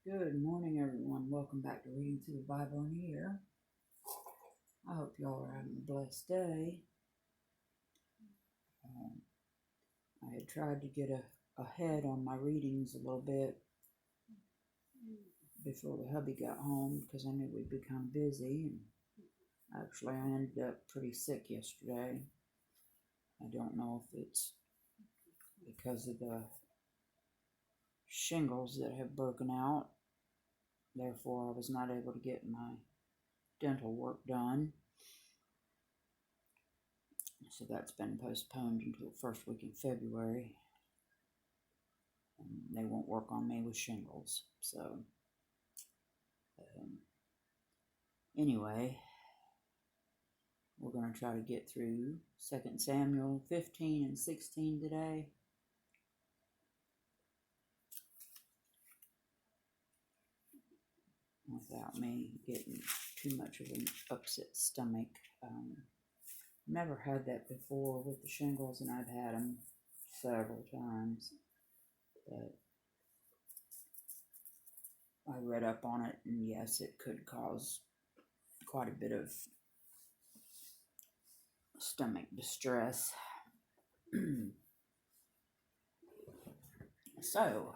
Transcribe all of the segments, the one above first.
Good morning, everyone. Welcome back to Reading Through the Bible in a Year. I hope y'all are having a blessed day. I had tried to get ahead on my readings a little bit before the hubby got home because I knew we'd become busy. And actually, I ended up pretty sick yesterday. I don't know if it's because of the shingles that have broken out. Therefore, I was not able to get my dental work done. So that's been postponed until the first week in February. And they won't work on me with shingles. So, anyway, we're going to try to get through 2 Samuel 15 and 16 today. Without me getting too much of an upset stomach. Never had that before with the shingles, and I've had them several times. But I read up on it, and yes, it could cause quite a bit of stomach distress. So,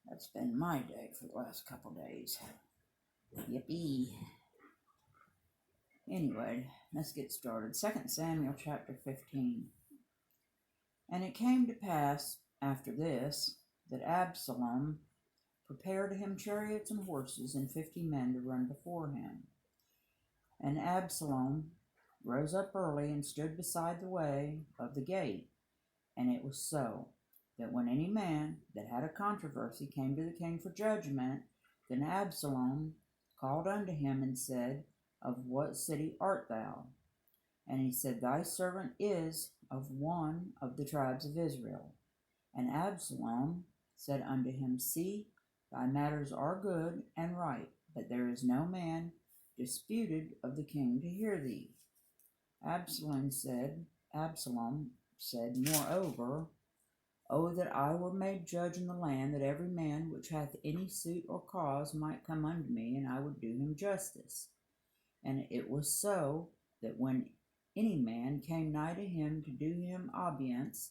that's been my day for the last couple days. Yippee. Anyway, let's get started. 2 Samuel chapter 15. And it came to pass after this that Absalom prepared him chariots and horses and 50 men to run before him. And Absalom rose up early and stood beside the way of the gate. And it was so, that when any man that had a controversy came to the king for judgment, then Absalom called unto him and said, Of what city art thou? And he said, Thy servant is of one of the tribes of Israel. And Absalom said unto him, See, thy matters are good and right, but there is no man disputed of the king to hear thee. Absalom said, Moreover, O that I were made judge in the land, that every man which hath any suit or cause might come unto me, and I would do him justice. And it was so, that when any man came nigh to him to do him audience,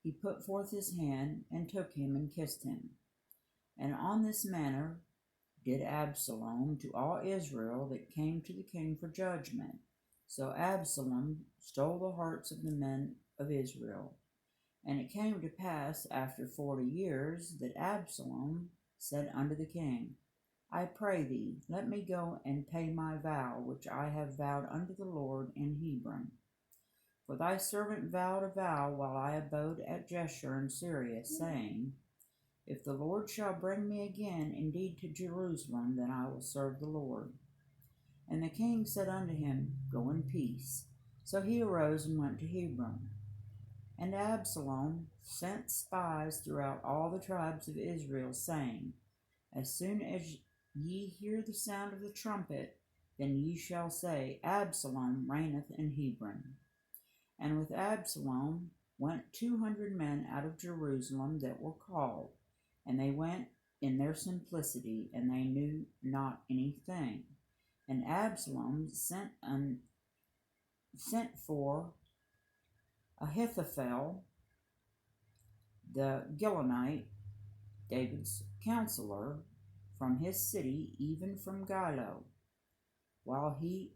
he put forth his hand, and took him, and kissed him. And on this manner did Absalom to all Israel that came to the king for judgment. So Absalom stole the hearts of the men of Israel. And it came to pass after 40 years that Absalom said unto the king, I pray thee, let me go and pay my vow which I have vowed unto the Lord in Hebron. For thy servant vowed a vow while I abode at Jeshurun in Syria, saying, If the Lord shall bring me again indeed to Jerusalem, then I will serve the Lord. And the king said unto him, Go in peace. So he arose and went to Hebron. And Absalom sent spies throughout all the tribes of Israel, saying, As soon as ye hear the sound of the trumpet, then ye shall say, Absalom reigneth in Hebron. And with Absalom went 200 men out of Jerusalem that were called, and they went in their simplicity, and they knew not anything. And Absalom sent for Ahithophel the Gilonite, David's counselor, from his city, even from Gilo, while he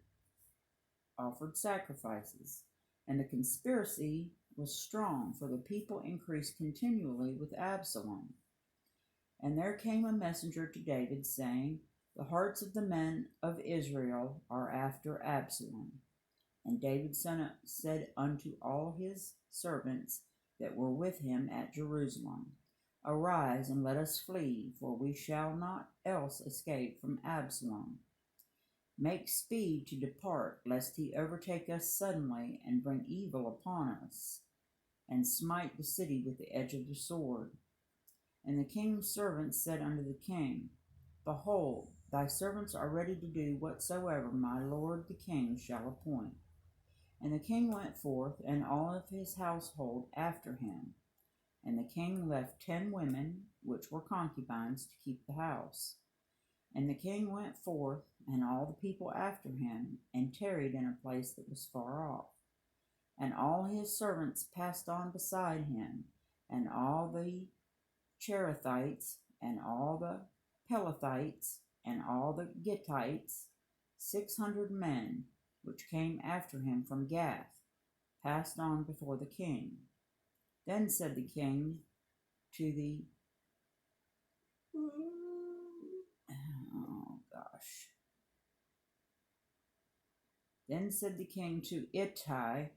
offered sacrifices. And the conspiracy was strong, for the people increased continually with Absalom. And there came a messenger to David, saying, The hearts of the men of Israel are after Absalom. And David said unto all his servants that were with him at Jerusalem, Arise, and let us flee, for we shall not else escape from Absalom. Make speed to depart, lest he overtake us suddenly, and bring evil upon us, and smite the city with the edge of the sword. And the king's servants said unto the king, Behold, thy servants are ready to do whatsoever my lord the king shall appoint. And the king went forth, and all of his household after him. And the king left 10 women which were concubines, to keep the house. And the king went forth, and all the people after him, and tarried in a place that was far off. And all his servants passed on beside him, and all the Cherethites, and all the Pelethites, and all the Gittites, 600 men, which came after him from Gath, passed on before the king. Then said the king to the Then said the king to Ittai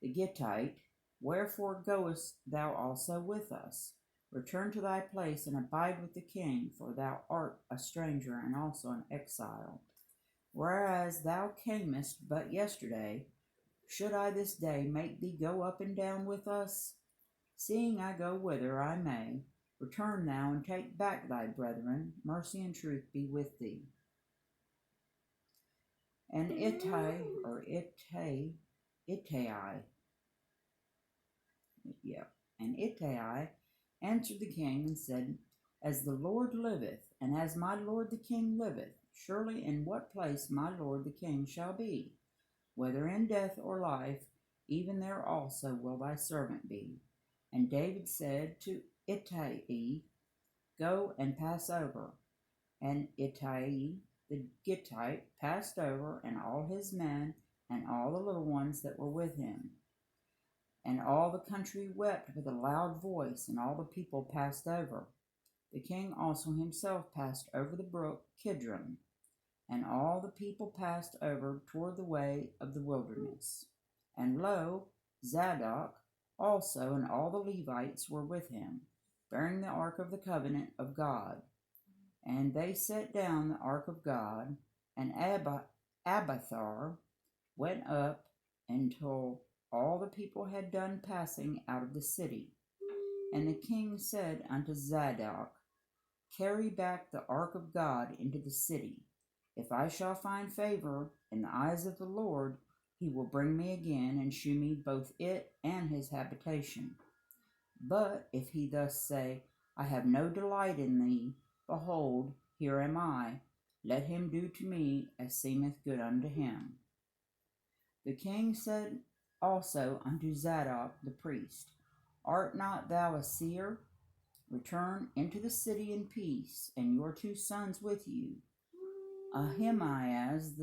the Gittite, Wherefore goest thou also with us? Return to thy place and abide with the king, for thou art a stranger and also an exile. Whereas thou camest but yesterday, should I this day make thee go up and down with us? Seeing I go whither I may, return thou and take back thy brethren. Mercy and truth be with thee. And Ittai answered the king and said, As the Lord liveth, and as my lord the king liveth, surely in what place my lord the king shall be, whether in death or life, even there also will thy servant be. And David said to Ittai, Go and pass over. And Ittai the Gittite passed over, and all his men, and all the little ones that were with him. And all the country wept with a loud voice, and all the people passed over. The king also himself passed over the brook Kidron, and all the people passed over toward the way of the wilderness. And lo, Zadok also and all the Levites were with him, bearing the ark of the covenant of God. And they set down the ark of God, and Abiathar went up until all the people had done passing out of the city. And the king said unto Zadok, Carry back the ark of God into the city. If I shall find favor in the eyes of the Lord, he will bring me again and shew me both it and his habitation. But if he thus say, I have no delight in thee, behold, here am I, let him do to me as seemeth good unto him. The king said also unto Zadok the priest, Art not thou a seer? Return into the city in peace, and your 2 sons with you, Ahimaaz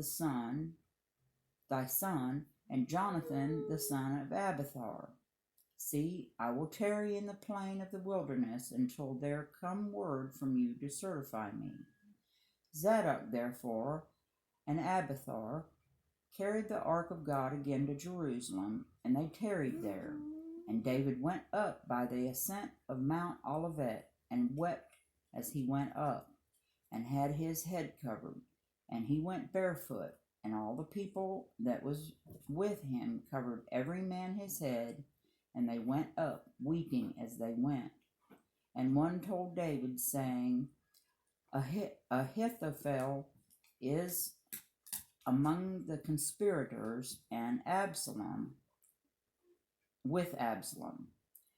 thy son, and Jonathan the son of Abiathar. See, I will tarry in the plain of the wilderness until there come word from you to certify me. Zadok therefore and Abiathar carried the ark of God again to Jerusalem, and they tarried there. And David went up by the ascent of Mount Olivet, and wept as he went up, and had his head covered, and he went barefoot, and all the people that was with him covered every man his head, and they went up, weeping as they went. And one told David, saying, Ahithophel is among the conspirators, and Absalom with Absalom.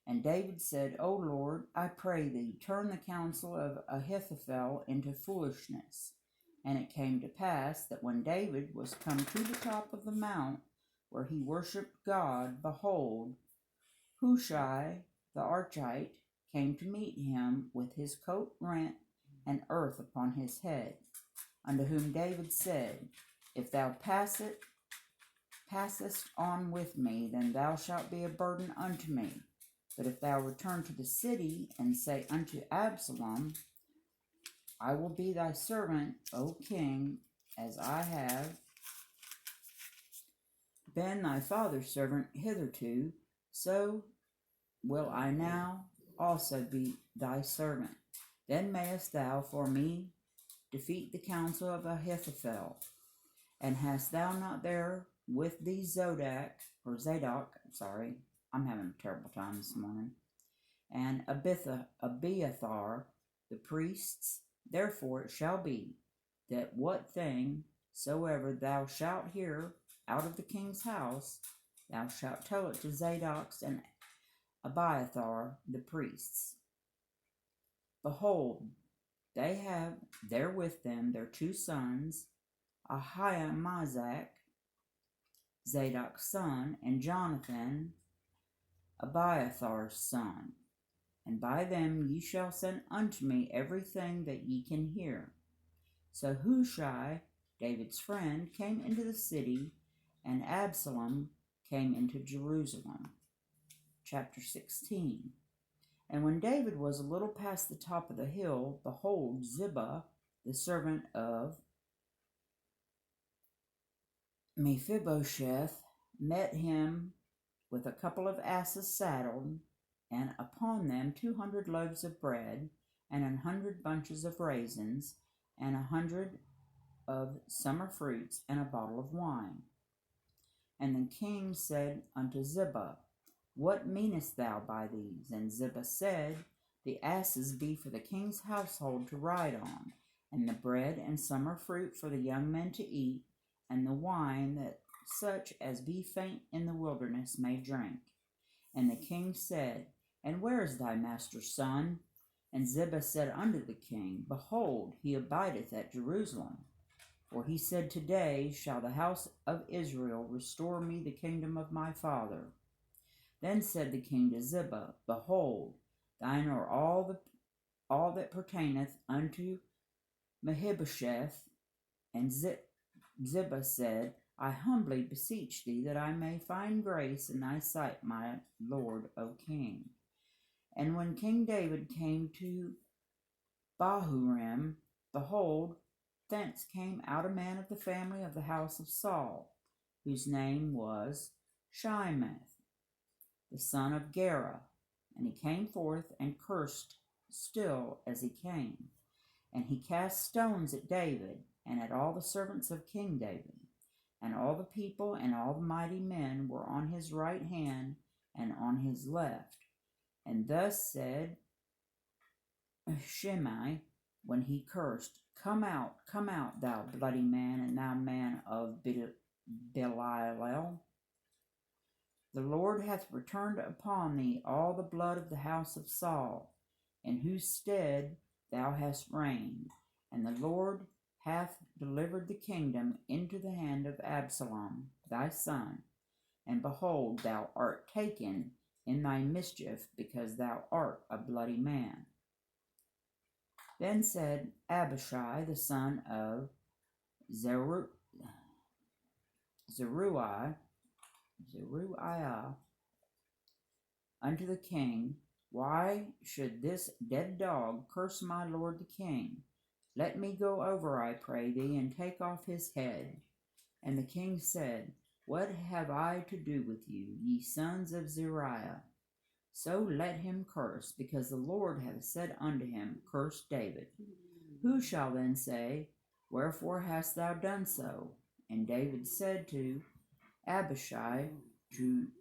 And David said, O Lord, I pray thee, turn the counsel of Ahithophel into foolishness. And it came to pass that when David was come to the top of the mount where he worshipped God, behold, Hushai the Archite came to meet him with his coat rent and earth upon his head, unto whom David said, If thou passest on with me, then thou shalt be a burden unto me. But if thou return to the city and say unto Absalom, I will be thy servant, O king, as I have been thy father's servant hitherto, so will I now also be thy servant. Then mayest thou for me defeat the counsel of Ahithophel. And hast thou not there with thee Zadok, I'm having a terrible time this morning, and Abiathar, the priests? Therefore it shall be, that what thing soever thou shalt hear out of the king's house, thou shalt tell it to Zadok and Abiathar, the priests. behold, they have there with them their 2 sons, Ahimaazach, Zadok's son, and Jonathan, Abiathar's son. And by them ye shall send unto me everything that ye can hear. So Hushai, David's friend, came into the city, and Absalom came into Jerusalem. Chapter 16. And when David was a little past the top of the hill, behold, Ziba, the servant of Mephibosheth, met him with a couple of asses saddled, and upon them 200 loaves of bread, and 100 bunches of raisins, and 100 of summer fruits, and a bottle of wine. And the king said unto Ziba, What meanest thou by these? And Ziba said, The asses be for the king's household to ride on, and the bread and summer fruit for the young men to eat, and the wine that such as be faint in the wilderness may drink. And the king said, And where is thy master's son? And Ziba said unto the king, Behold, he abideth at Jerusalem. For he said, Today shall the house of Israel restore me the kingdom of my father. Then said the king to Ziba, Behold, thine are all that pertaineth unto Mephibosheth. And Ziba said, I humbly beseech thee that I may find grace in thy sight, my lord, O king. And when King David came to Bahurim, behold, thence came out a man of the family of the house of Saul, whose name was Shimeth, the son of Gera. And he came forth and cursed still as he came. And he cast stones at David, and at all the servants of King David. And all the people and all the mighty men were on his right hand and on his left. And thus said Shimei, when he cursed, Come out, thou bloody man, and thou man of Belial. The Lord hath returned upon thee all the blood of the house of Saul, in whose stead thou hast reigned, and the Lord hath delivered the kingdom into the hand of Absalom thy son. And behold, thou art taken in thy mischief, because thou art a bloody man. Then said Abishai the son of Zeruiah unto the king, Why should this dead dog curse my lord the king? Let me go over, I pray thee, and take off his head. And the king said, What have I to do with you, ye sons of Zeruiah? So let him curse, because the Lord hath said unto him, Curse David. Who shall then say, Wherefore hast thou done so? And David said to Abishai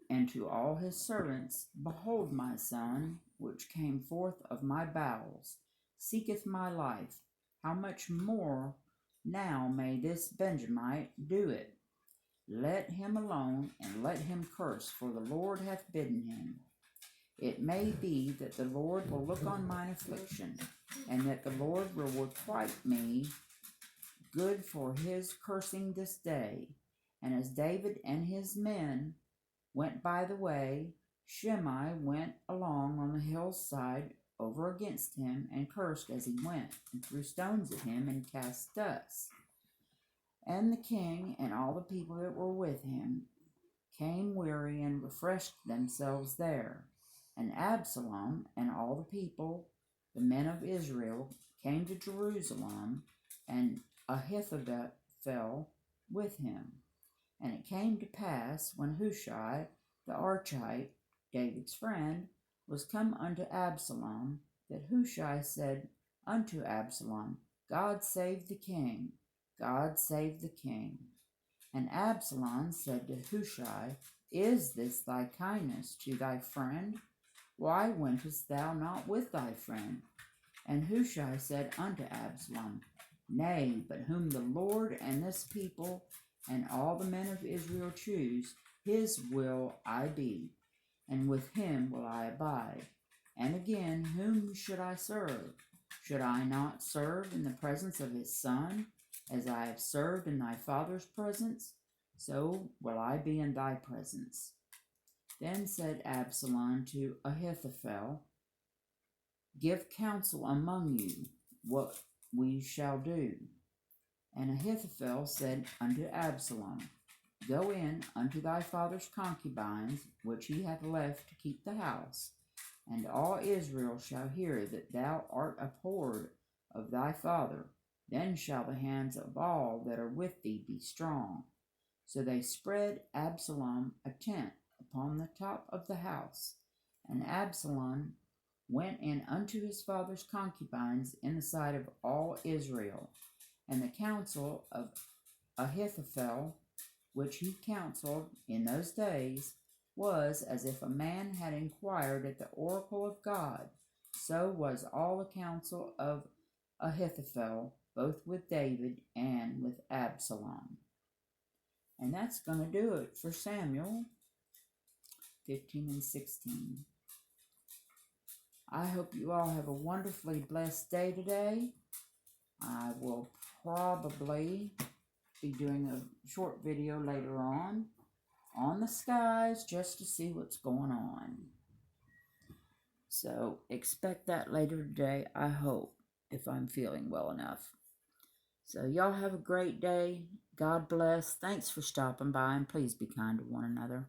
and to all his servants, Behold, my son, which came forth of my bowels, seeketh my life. How much more now may this Benjamite do it? Let him alone, and let him curse, for the Lord hath bidden him. It may be that the Lord will look on mine affliction, and that the Lord will requite me good for his cursing this day. And as David and his men went by the way, Shimei went along on the hillside over against him, and cursed as he went, and threw stones at him, and cast dust. And the king and all the people that were with him came weary, and refreshed themselves there. And Absalom and all the people, the men of Israel, came to Jerusalem, and Ahithophel with him. And it came to pass, when Hushai the Archite, David's friend, was come unto Absalom, that Hushai said unto Absalom, God save the king, God save the king. And Absalom said to Hushai, Is this thy kindness to thy friend? Why wentest thou not with thy friend? And Hushai said unto Absalom, Nay, but whom the Lord and this people and all the men of Israel choose, his will I be, and with him will I abide. And again, whom should I serve? Should I not serve in the presence of his son, as I have served in thy father's presence? So will I be in thy presence. Then said Absalom to Ahithophel, Give counsel among you what we shall do. And Ahithophel said unto Absalom, Go in unto thy father's concubines, which he hath left to keep the house, and all Israel shall hear that thou art abhorred of thy father. Then shall the hands of all that are with thee be strong. So they spread Absalom a tent upon the top of the house, and Absalom went in unto his father's concubines in the sight of all Israel. And the counsel of Ahithophel, which he counseled in those days, was as if a man had inquired at the oracle of God. So was all the counsel of Ahithophel, both with David and with Absalom. And that's going to do it for Samuel 15 and 16. I hope you all have a wonderfully blessed day today. I will probably be doing a short video later on the skies just to see what's going on. So expect that later today, I hope, if I'm feeling well enough. So y'all have a great day. God bless. Thanks for stopping by, and please be kind to one another.